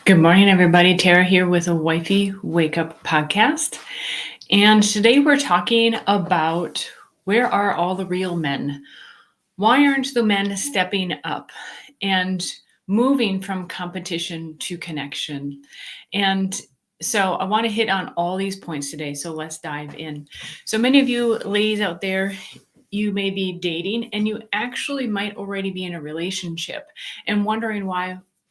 Good morning, everybody. Tara here with a Wifey Wake Up podcast. And today we're talking about where are all the real men? Why aren't the men stepping up and moving from competition to connection? And so I want to hit on all these points today. So let's dive in. So many of you ladies out there, you may be dating and you actually might already be in a relationship and wondering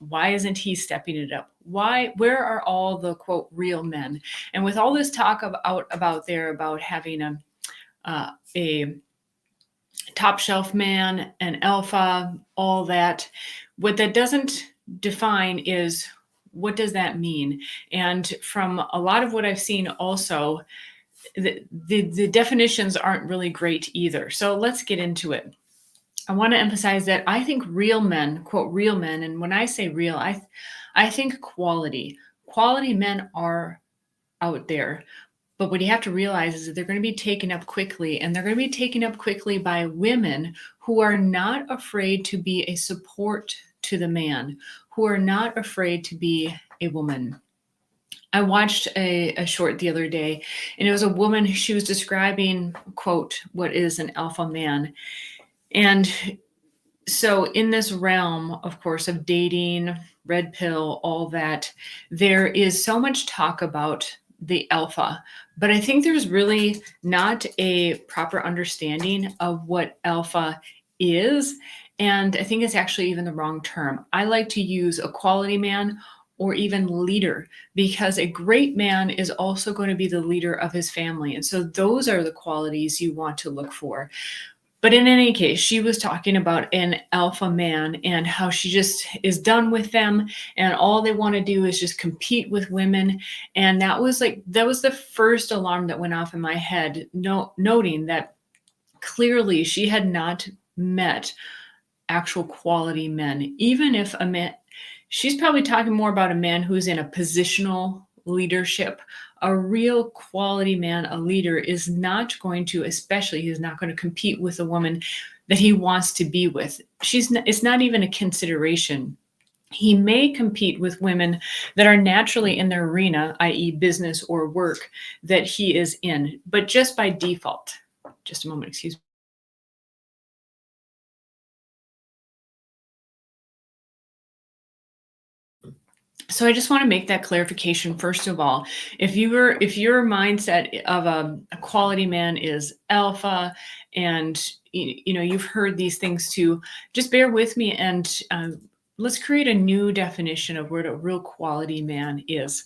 why isn't he stepping it up? Where are all the quote real men? And with all this talk about having a top shelf man, an alpha, all that, what that doesn't define is what does that mean? And from a lot of what I've seen also, the definitions aren't really great either. So let's get into it. I want to emphasize that I think real men, quote, real men, and when I say real, I think quality. Quality men are out there. But what you have to realize is that they're going to be taken up quickly, and they're going to be taken up quickly by women who are not afraid to be a support to the man, who are not afraid to be a woman. I watched a short the other day, and it was a woman. She was describing, quote, what is an alpha man. And so in this realm, of course, of dating, red pill, all that, there is so much talk about the alpha, but I think there's really not a proper understanding of what alpha is. And I think it's actually even the wrong term. I like to use a quality man or even leader, because a great man is also going to be the leader of his family. And so those are the qualities you want to look for. But in any case, she was talking about an alpha man and how she just is done with them, and all they want to do is just compete with women. And that was the first alarm that went off in my head, noting that clearly she had not met actual quality men. Even if a man, she's probably talking more about a man who's in a positional leadership. A real quality man, a leader, is not going to, especially he's not going to compete with a woman that he wants to be with. It's not even a consideration. He may compete with women that are naturally in their arena, i.e. business or work that he is in, but just by default. Just a moment, excuse me. So I just want to make that clarification first of all. If your mindset of a quality man is alpha, and you've heard these things too, just bear with me and let's create a new definition of what a real quality man is.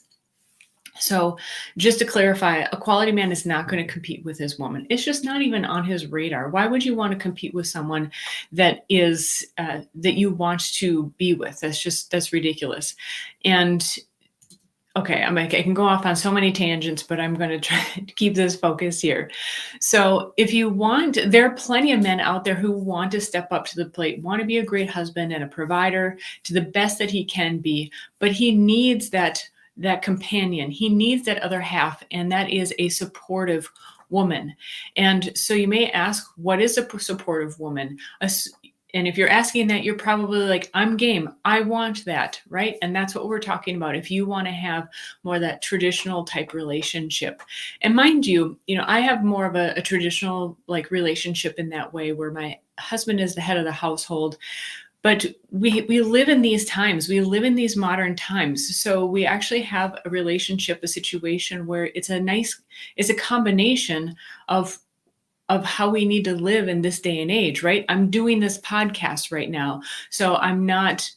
So just to clarify, a quality man is not going to compete with his woman. It's just not even on his radar. Why would you want to compete with someone that is that you want to be with? That's ridiculous. And okay, I can go off on so many tangents, but I'm going to try to keep this focus here. So if you want, there are plenty of men out there who want to step up to the plate, want to be a great husband and a provider to the best that he can be, but he needs that companion. He needs that other half, and that is a supportive woman. And so you may ask, what is a supportive woman? And if you're asking that, you're probably like, I'm game. I want that, right? And that's what we're talking about. If you want to have more of that traditional type relationship. And mind you, I have more of a traditional like relationship in that way, where my husband is the head of the household. But we live in these times. We live in these modern times. So we actually have a relationship, a situation where it's a combination of how we need to live in this day and age, right? I'm doing this podcast right now, so I'm not,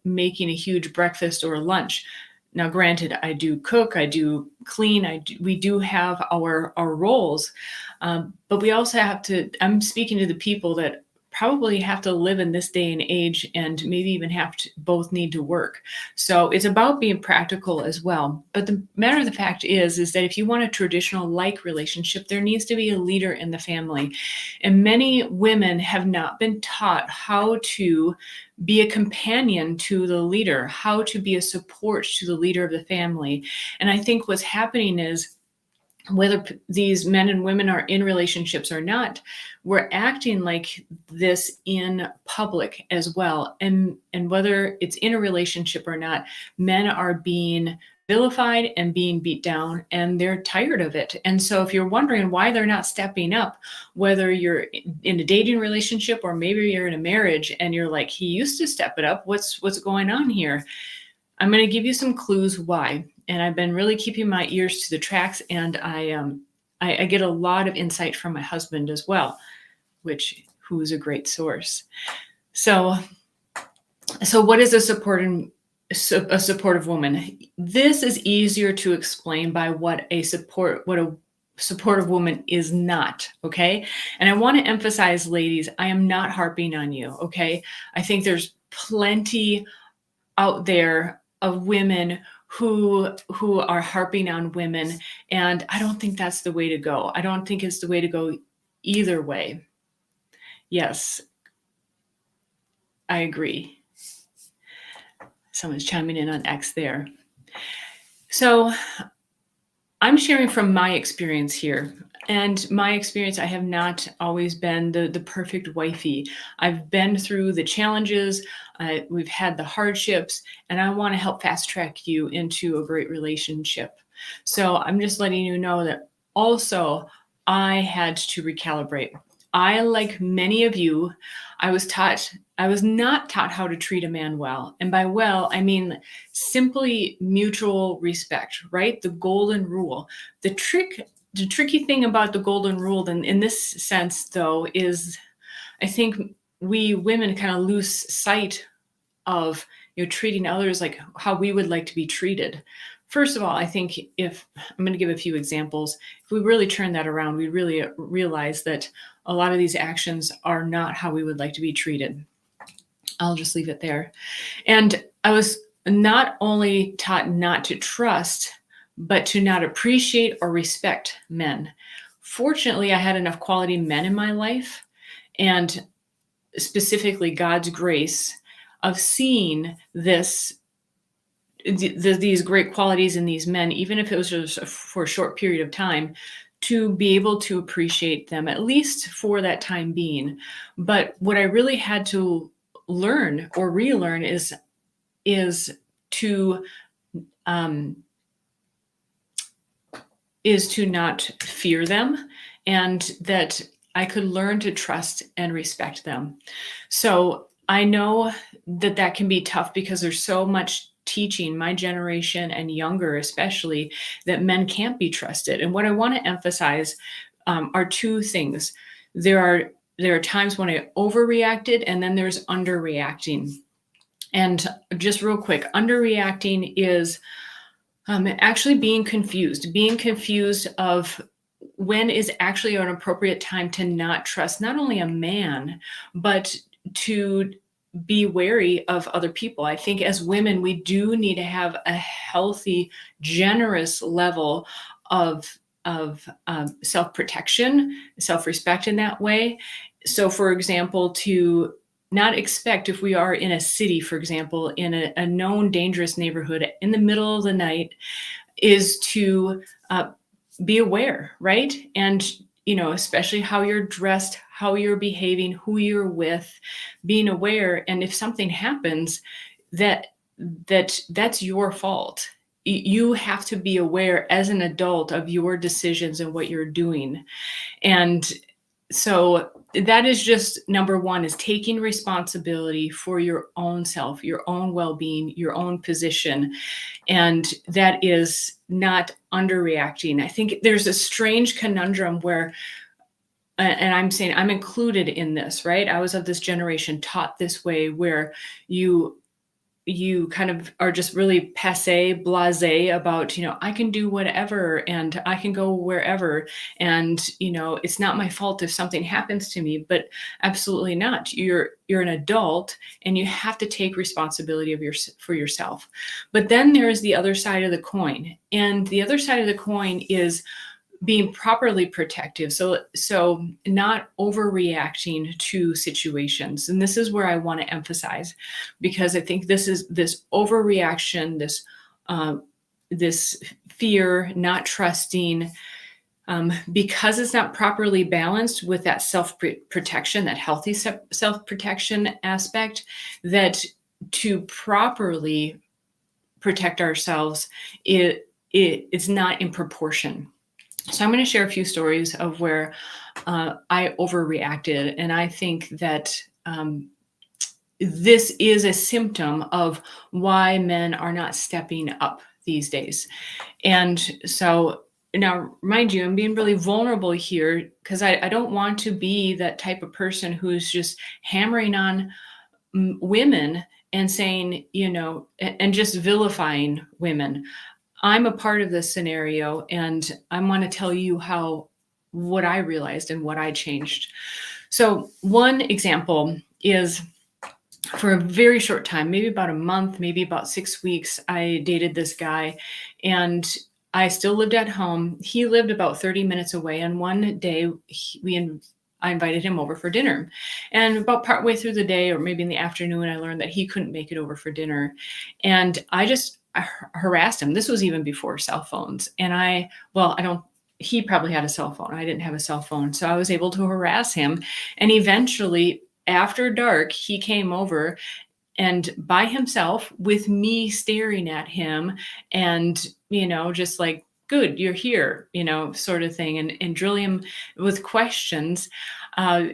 making a huge breakfast or lunch. Now, granted, I do cook, I do clean, we do have our roles, but we also have to. I'm speaking to the people that probably have to live in this day and age, and maybe even have to both need to work. So it's about being practical as well. But the matter of the fact is that if you want a traditional like relationship, there needs to be a leader in the family. And many women have not been taught how to be a companion to the leader, how to be a support to the leader of the family. And I think what's happening is whether these men and women are in relationships or not, we're acting like this in public as well. And whether it's in a relationship or not, men are being vilified and being beat down, and they're tired of it. And so if you're wondering why they're not stepping up, whether you're in a dating relationship or maybe you're in a marriage and you're like, he used to step it up, what's going on here? I'm going to give you some clues why. And I've been really keeping my ears to the tracks, and I get a lot of insight from my husband as well, who's a great source. So what is a supportive woman? This is easier to explain by what a supportive woman is not, okay? And I want to emphasize, ladies, I am not harping on you, okay? I think there's plenty out there of women who are harping on women, and I don't think that's the way to go. I don't think it's the way to go either way. Yes, I agree. Someone's chiming in on X there. So I'm sharing from my experience here. And my experience, I have not always been the perfect wifey. I've been through the challenges, we've had the hardships, and I want to help fast track you into a great relationship. So I'm just letting you know that also I had to recalibrate. I, like many of you, I was not taught how to treat a man well. And by well, I mean simply mutual respect, right? The golden rule. The tricky thing about the golden rule, then, in this sense, though, is I think we women kind of lose sight of treating others like how we would like to be treated. First of all, I think if I'm going to give a few examples, if we really turn that around, we really realize that a lot of these actions are not how we would like to be treated. I'll just leave it there. And I was not only taught not to trust, but to not appreciate or respect men. Fortunately, I had enough quality men in my life, and specifically God's grace of seeing these great qualities in these men, even if it was just for a short period of time, to be able to appreciate them, at least for that time being. But what I really had to learn or relearn is to not fear them, and that I could learn to trust and respect them. So I know that can be tough because there's so much teaching, my generation and younger especially, that men can't be trusted. And what I want to emphasize are two things. There are times when I overreacted, and then there's underreacting. And just real quick, underreacting is actually being confused of when is actually an appropriate time to not trust not only a man, but to be wary of other people. I think as women, we do need to have a healthy, generous level of self-protection, self-respect in that way. So, for example, to not expect, if we are in a city, for example, in a known dangerous neighborhood in the middle of the night, is to be aware, right? And especially how you're dressed, how you're behaving, who you're with, being aware. And if something happens, that's your fault. You have to be aware as an adult of your decisions and what you're doing. And so that is just number one, is taking responsibility for your own self, your own well-being, your own position. And that is not underreacting. I think there's a strange conundrum where, and I'm saying I'm included in this, right? I was of this generation taught this way, where you kind of are just really passé, blasé about, I can do whatever and I can go wherever. And, it's not my fault if something happens to me, but absolutely not. You're an adult and you have to take responsibility for yourself. But then there's the other side of the coin. And the other side of the coin is being properly protective. So not overreacting to situations. And this is where I want to emphasize, because I think this overreaction, this fear, not trusting, because it's not properly balanced with that self-protection, that healthy self-protection aspect, that to properly protect ourselves, it's not in proportion. So I'm going to share a few stories of where I overreacted, and I think that this is a symptom of why men are not stepping up these days. And so now, mind you, I'm being really vulnerable here because I don't want to be that type of person who's just hammering on women and saying, and just vilifying women. I'm a part of this scenario, and I want to tell you what I realized and what I changed. So one example is, for a very short time, maybe about a month, maybe about 6 weeks, I dated this guy, and I still lived at home. He lived about 30 minutes away, and one day I invited him over for dinner. And about partway through the day, or maybe in the afternoon, I learned that he couldn't make it over for dinner. And I harassed him. This was even before cell phones. And he probably had a cell phone. I didn't have a cell phone. So I was able to harass him. And eventually, after dark, he came over, and by himself, with me staring at him, and just like, good, you're here, sort of thing, and drilling him with questions, uh,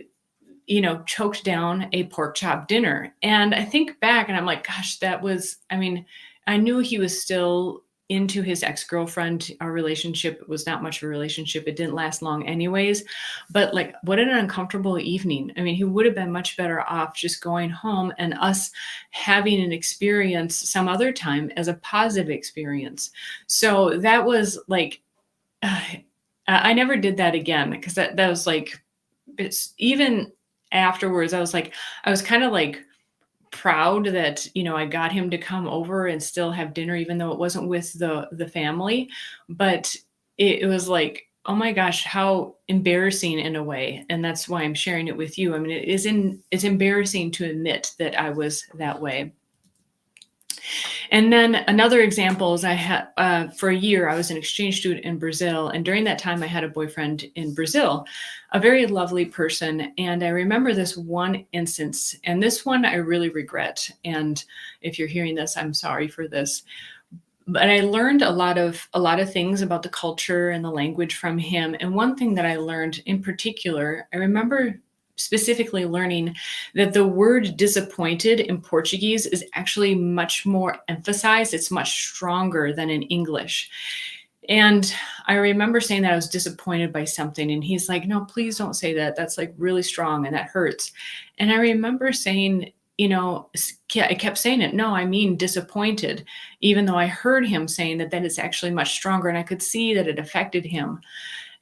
choked down a pork chop dinner. And I think back and I'm like, gosh, I knew he was still into his ex-girlfriend. Our relationship was not much of a relationship. It didn't last long anyways. But like, what an uncomfortable evening. I mean, he would have been much better off just going home and us having an experience some other time as a positive experience. So that was like, I never did that again, because that was like, it's even afterwards, I was kind of like proud that, I got him to come over and still have dinner, even though it wasn't with the family. But it was like, oh my gosh, how embarrassing in a way. And that's why I'm sharing it with you. I mean, it's embarrassing to admit that I was that way. And then another example is, I had, for a year, I was an exchange student in Brazil. And during that time, I had a boyfriend in Brazil, a very lovely person. And I remember this one instance, and this one I really regret. And if you're hearing this, I'm sorry for this. But I learned a lot of things about the culture and the language from him. And one thing that I learned in particular, I remember specifically learning that the word disappointed in Portuguese is actually much more emphasized. It's much stronger than in English. And I remember saying that I was disappointed by something. And he's like, no, please don't say that. That's like really strong and that hurts. And I remember saying, I kept saying it. No, I mean disappointed, even though I heard him saying that it's actually much stronger. And I could see that it affected him.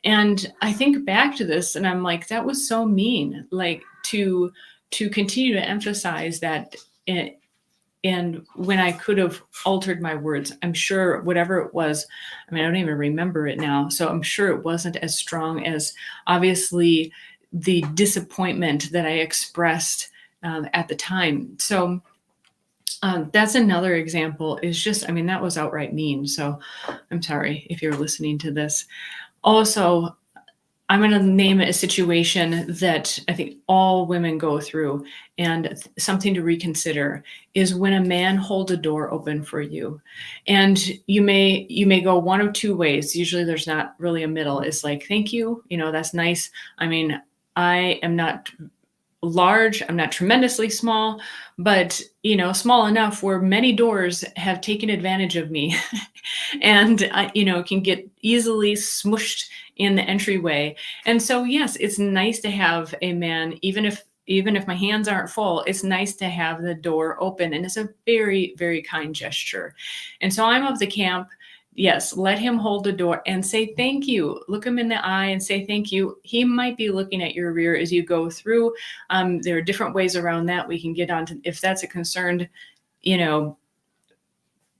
And I think back to this and I'm like, that was so mean, like to continue to emphasize that. And when I could have altered my words, I'm sure whatever it was, I mean, I don't even remember it now. So I'm sure it wasn't as strong as obviously the disappointment that I expressed at the time. So that's another example, is just, I mean, that was outright mean. So I'm sorry if you're listening to this. Also, I'm going to name a situation that I think all women go through, and something to reconsider is when a man holds a door open for you. And you may go one of two ways. Usually there's not really a middle. It's like, thank you, that's nice. I mean, I am not large, I'm not tremendously small, but small enough where many doors have taken advantage of me and can get easily smushed in the entryway. And so yes, it's nice to have a man, even if my hands aren't full, it's nice to have the door open, and it's a very, very kind gesture. And so I'm of the camp, yes, let him hold the door and say thank you. Look him in the eye and say thank you. He might be looking at your rear as you go through. There are different ways around that. We can get on to, if that's a concern,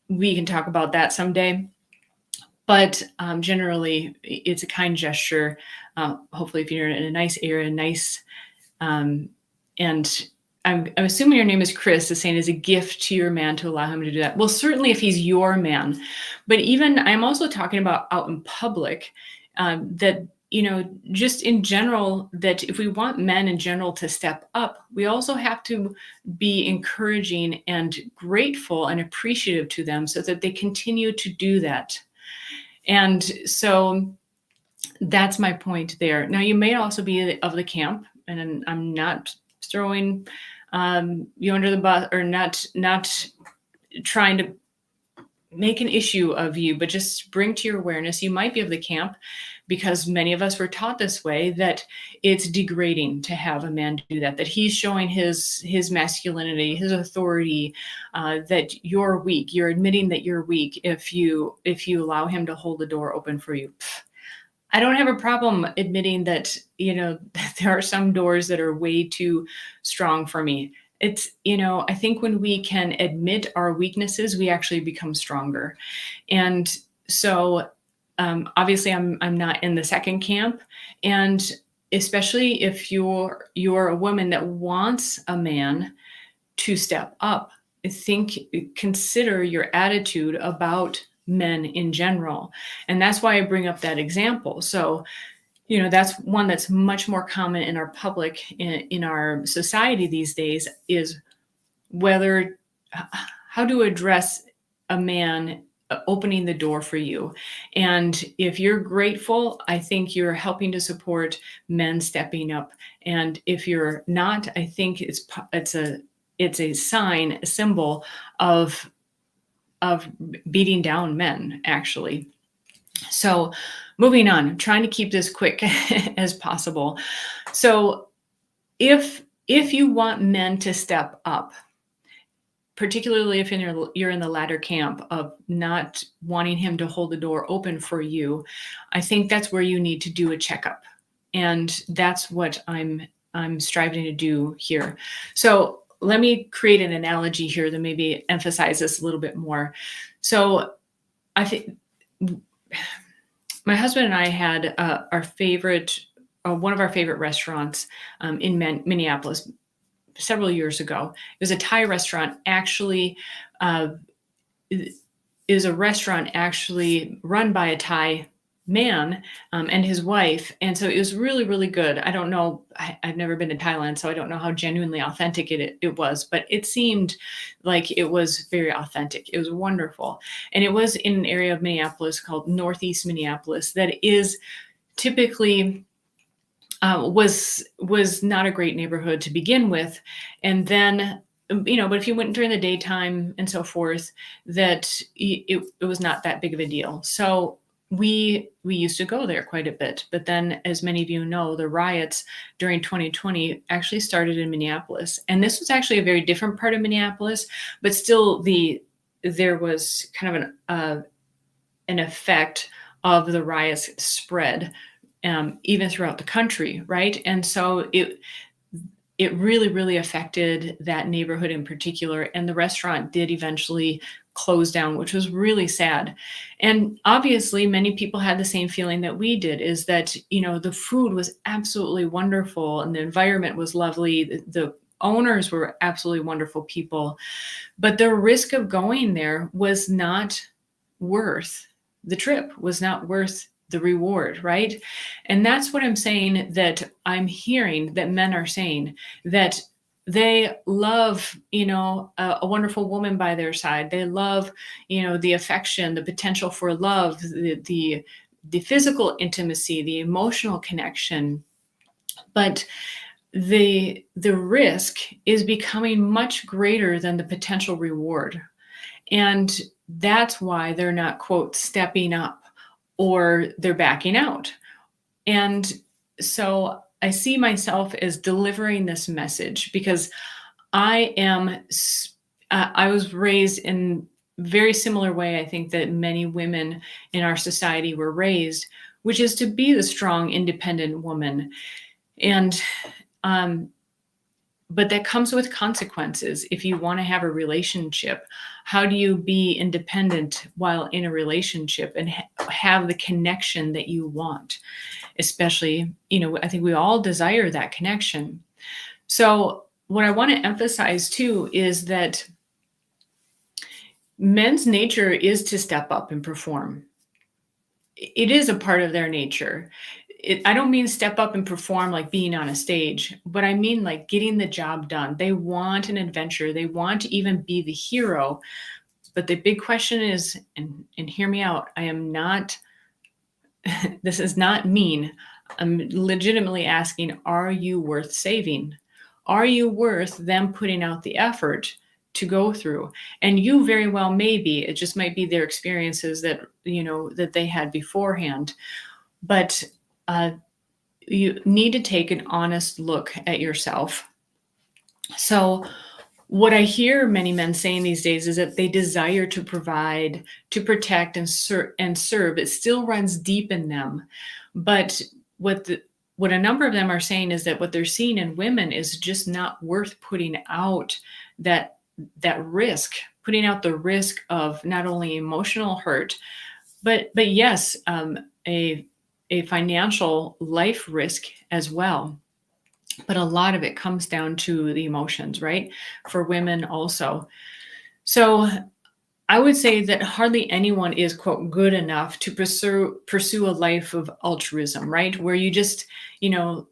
we can talk about that someday. But generally, it's a kind gesture. Hopefully, if you're in a nice area, and I'm assuming your name is Chris, is saying, as a gift to your man to allow him to do that. Well, certainly if he's your man, but even I'm also talking about out in public. that, just in general, that if we want men in general to step up, we also have to be encouraging and grateful and appreciative to them so that they continue to do that. And so that's my point there. Now, you may also be of the camp, and I'm not throwing you under the bus, or not trying to make an issue of you, but just bring to your awareness, you might be of the camp, because many of us were taught this way, that it's degrading to have a man do that, that he's showing his masculinity, his authority, that you're weak. You're admitting that you're weak if you allow him to hold the door open for you. I don't have a problem admitting that, there are some doors that are way too strong for me. It's, I think when we can admit our weaknesses, we actually become stronger. And so, obviously I'm not in the second camp. And especially if you're a woman that wants a man to step up, consider your attitude about men in general. And that's why I bring up that example. So, that's one that's much more common in our public, in our society these days, is whether how to address a man opening the door for you. And if you're grateful, I think you're helping to support men stepping up. And if you're not, I think it's a sign, a symbol of beating down men, actually. So, moving on, I'm trying to keep this quick as possible. So, if you want men to step up, particularly if you're in the latter camp of not wanting him to hold the door open for you, I think that's where you need to do a checkup, and that's what I'm striving to do here. So let me create an analogy here that maybe emphasize this a little bit more. So I think my husband and I had our favorite, one of our favorite restaurants in Minneapolis several years ago. It was a Thai restaurant. Actually, is a restaurant actually run by a Thai man and his wife, and so it was really, really good. I don't know. I've never been to Thailand, so I don't know how genuinely authentic it was, but it seemed like it was very authentic. It was wonderful, and it was in an area of Minneapolis called Northeast Minneapolis that is typically was not a great neighborhood to begin with, and then but if you went during the daytime and so forth, that it was not that big of a deal. So we used to go there quite a bit. But then, as many of you know, the riots during 2020 actually started in Minneapolis, and this was actually a very different part of Minneapolis, but still there was kind of an effect of the riots spread even throughout the country, right? And so it really, really affected that neighborhood in particular. And the restaurant did eventually close down, which was really sad. And obviously, many people had the same feeling that we did, is that, the food was absolutely wonderful and the environment was lovely. The owners were absolutely wonderful people. But the risk of going there was not worth the trip, was not worth the reward, right? And that's what I'm saying, that I'm hearing that men are saying, that they love, a wonderful woman by their side. They love, the affection, the potential for love, the physical intimacy, the emotional connection. But the risk is becoming much greater than the potential reward. And that's why they're not, quote, stepping up, or they're backing out. And so I see myself as delivering this message because I was raised in a very similar way, I think, that many women in our society were raised, which is to be the strong, independent woman. And but that comes with consequences. If you want to have a relationship, how do you be independent while in a relationship and have the connection that you want? Especially, I think we all desire that connection. So what I want to emphasize too is that men's nature is to step up and perform. it is a part of their nature. I don't mean step up and perform like being on a stage, but I mean like getting the job done. They want an adventure. They want to even be the hero. But the big question is, and hear me out, I am not, this is not mean. I'm legitimately asking, are you worth saving? Are you worth them putting out the effort to go through? And you very well may be. It just might be their experiences that, that they had beforehand. But you need to take an honest look at yourself. So, what I hear many men saying these days is that they desire to provide, to protect, and serve. It still runs deep in them, but what a number of them are saying is that what they're seeing in women is just not worth putting out that risk, putting out the risk of not only emotional hurt, but yes, a financial life risk as well. But a lot of it comes down to the emotions, right? For women also. So I would say that hardly anyone is, quote, good enough to pursue a life of altruism, right? Where you just, you know,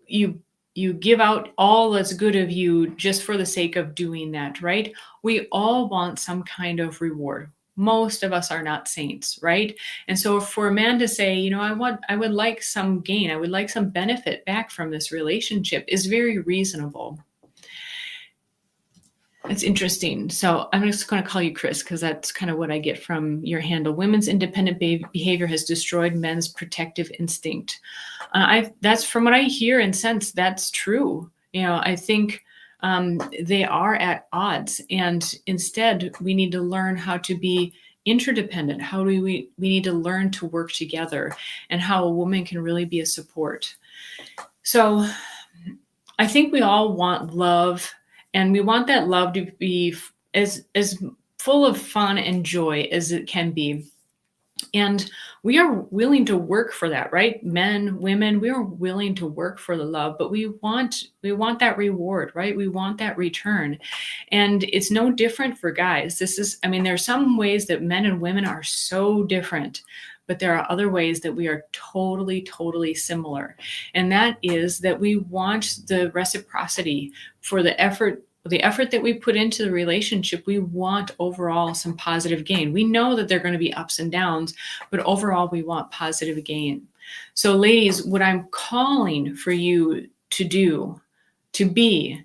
you you give out all that's good of you just for the sake of doing that, right? We all want some kind of reward. Most of us are not saints, right? And so for a man to say, I would like some gain, I would like some benefit back from this relationship is very reasonable. It's interesting. So I'm just going to call you Chris because that's kind of what I get from your handle. Women's independent behavior has destroyed men's protective instinct. That's from what I hear and sense. That's true. I think they are at odds, and instead we need to learn how to be interdependent. How do we need to learn to work together, and how a woman can really be a support. So I think we all want love, and we want that love to be as full of fun and joy as it can be. And we are willing to work for that, right? Men, women, we are willing to work for the love, but we want that reward, right? We want that return. And it's no different for guys. There are some ways that men and women are so different, but there are other ways that we are totally, totally similar. And that is that we want the reciprocity for the effort that we put into the relationship. We want overall some positive gain. We know that there are going to be ups and downs, but overall we want positive gain. So ladies, what I'm calling for you to be,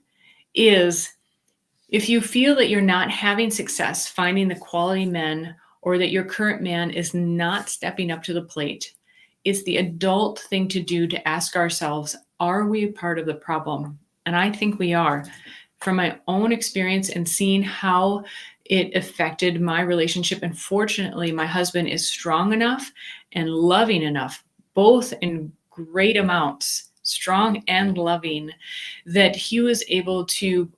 is if you feel that you're not having success finding the quality men, or that your current man is not stepping up to the plate, it's the adult thing to do to ask ourselves, are we a part of the problem? And I think we are. From my own experience and seeing how it affected my relationship. And fortunately, my husband is strong enough and loving enough, both in great amounts, strong and loving, that he was able to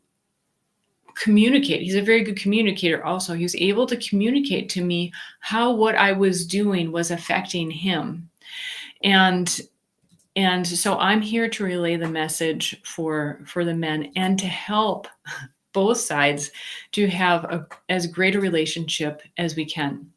communicate. He's a very good communicator also. He was able to communicate to me how what I was doing was affecting him. And so I'm here to relay the message for the men, and to help both sides to have as great a relationship as we can.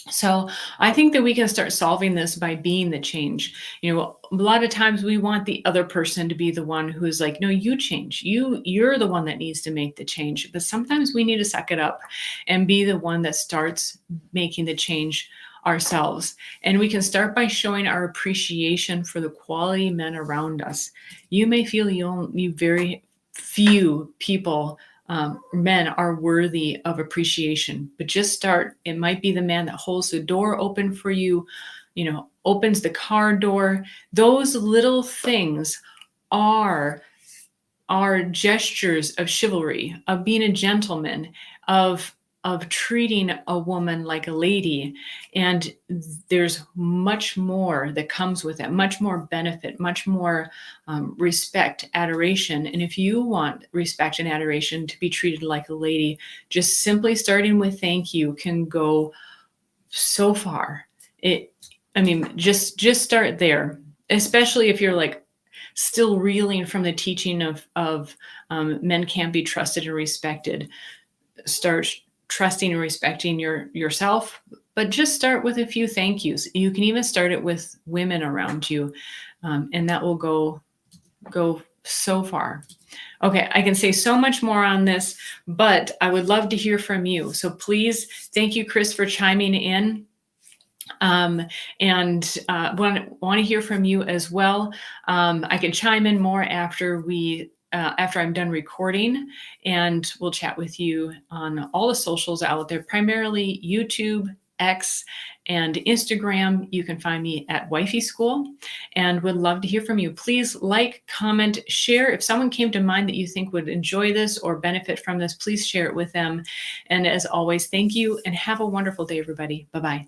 So I think that we can start solving this by being the change. A lot of times we want the other person to be the one who's like, no, you change. You're the one that needs to make the change. But sometimes we need to suck it up and be the one that starts making the change ourselves. And we can start by showing our appreciation for the quality men around us. You may feel you very few people, men, are worthy of appreciation, but just start. It might be the man that holds the door open for you, opens the car door. Those little things are gestures of chivalry, of being a gentleman, of treating a woman like a lady. And there's much more that comes with it, much more benefit, much more respect, adoration. And if you want respect and adoration, to be treated like a lady, just simply starting with thank you can go so far. Just start there, especially if you're like still reeling from the teaching of men can't be trusted and respected. Start trusting and respecting yourself, but just start with a few thank yous. You can even start it with women around you, and that will go so far. Okay, I can say so much more on this, but I would love to hear from you. So please, thank you, Chris, for chiming in. And want to hear from you as well. I can chime in more after I'm done recording, and we'll chat with you on all the socials out there, primarily YouTube, X, and Instagram. You can find me at Wifey School, and would love to hear from you. Please like, comment, share. If someone came to mind that you think would enjoy this or benefit from this, please share it with them. And as always, thank you and have a wonderful day, everybody. Bye-bye.